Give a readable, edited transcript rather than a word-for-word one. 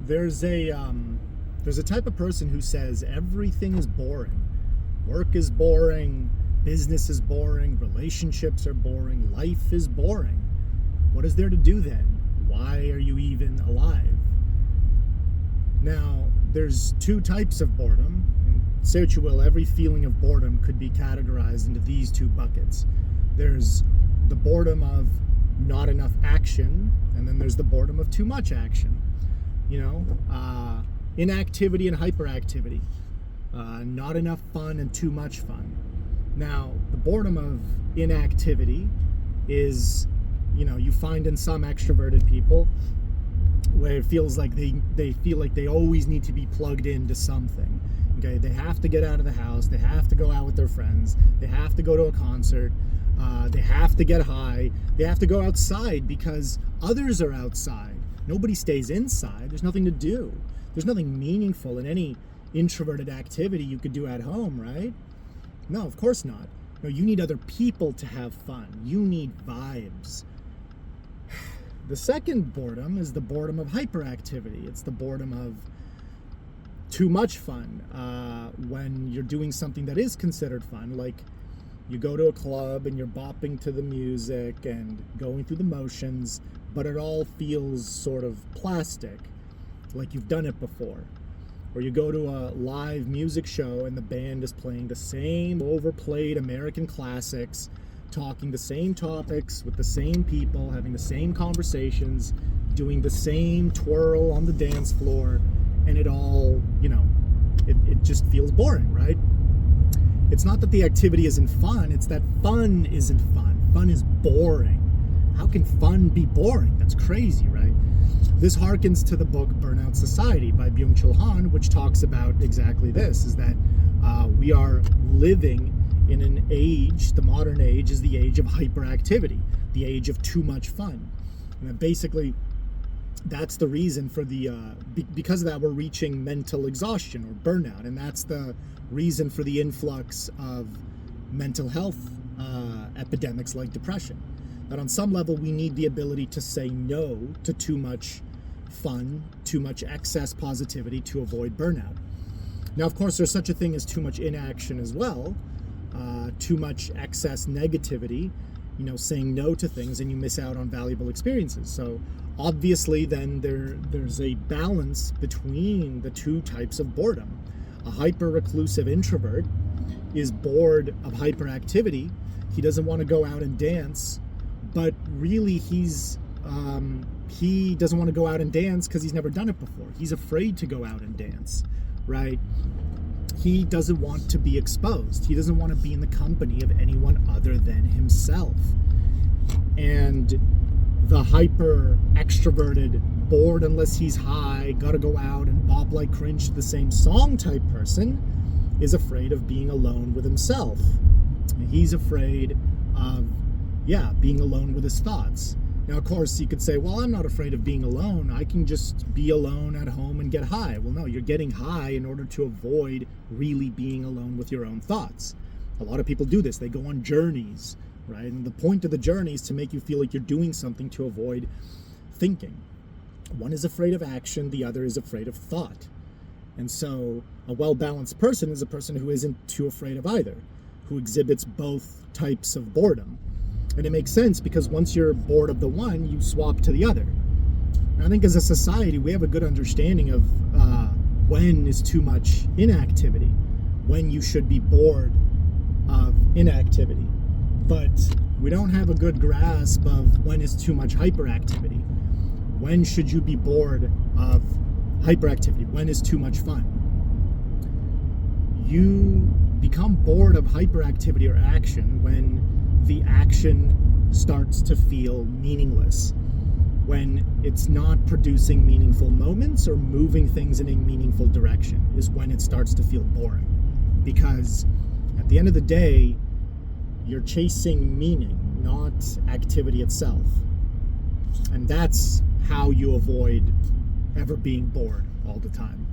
There's a type of person who says everything is boring. Work is boring, business is boring, relationships are boring, life is boring. What is there to do then? Why are you even alive? Now, there's two types of boredom. And say what you will, every feeling of boredom could be categorized into these two buckets. There's the boredom of not enough action, and then there's the boredom of too much action. Inactivity and hyperactivity. Not enough fun and too much fun. Now, the boredom of inactivity is, you find in some extroverted people where it feels like they feel like they always need to be plugged into something. Okay, they have to get out of the house, they have to go out with their friends, they have to go to a concert, they have to get high, they have to go outside because others are outside. Nobody stays inside. There's nothing to do. There's nothing meaningful in any introverted activity you could do at home, right? No, of course not. No, you need other people to have fun. You need vibes. The second boredom is the boredom of hyperactivity. It's the boredom of too much fun. When you're doing something that is considered fun, like you go to a club and you're bopping to the music and going through the motions, but it all feels sort of plastic, like you've done it before. Or you go to a live music show and the band is playing the same overplayed American classics, talking the same topics with the same people, having the same conversations, doing the same twirl on the dance floor, and it all, it just feels boring, right? It's not that the activity isn't fun, it's that fun isn't fun. Fun is boring. How can fun be boring? That's crazy, right? This harkens to the book Burnout Society by chul-Han, which talks about exactly this, is that we are living in an age, the modern age is the age of hyperactivity, the age of too much fun. And basically, that's the reason for because of that, we're reaching mental exhaustion or burnout. And that's the reason for the influx of mental health epidemics like depression. That on some level, we need the ability to say no to too much fun, too much excess positivity to avoid burnout. Now, of course, there's such a thing as too much inaction as well, too much excess negativity, saying no to things and you miss out on valuable experiences. So obviously then there's a balance between the two types of boredom. A hyper-reclusive introvert is bored of hyperactivity. He doesn't want to go out and dance, but really he doesn't want to go out and dance because he's never done it before. He's afraid to go out and dance, right? He doesn't want to be exposed. He doesn't want to be in the company of anyone other than himself. And the hyper extroverted, bored unless he's high, gotta go out and bop like cringe to the same song type person is afraid of being alone with himself. He's afraid of being alone with his thoughts. Now, of course, you could say, well, I'm not afraid of being alone. I can just be alone at home and get high. Well, no, you're getting high in order to avoid really being alone with your own thoughts. A lot of people do this. They go on journeys, right? And the point of the journey is to make you feel like you're doing something to avoid thinking. One is afraid of action. The other is afraid of thought. And so a well-balanced person is a person who isn't too afraid of either, who exhibits both types of boredom. And it makes sense because once you're bored of the one, you swap to the other. And I think as a society, we have a good understanding of when is too much inactivity, when you should be bored of inactivity. But we don't have a good grasp of when is too much hyperactivity. When should you be bored of hyperactivity? When is too much fun? You become bored of hyperactivity or action when the action starts to feel meaningless, when it's not producing meaningful moments or moving things in a meaningful direction is when it starts to feel boring. Because at the end of the day, you're chasing meaning, not activity itself. And that's how you avoid ever being bored all the time.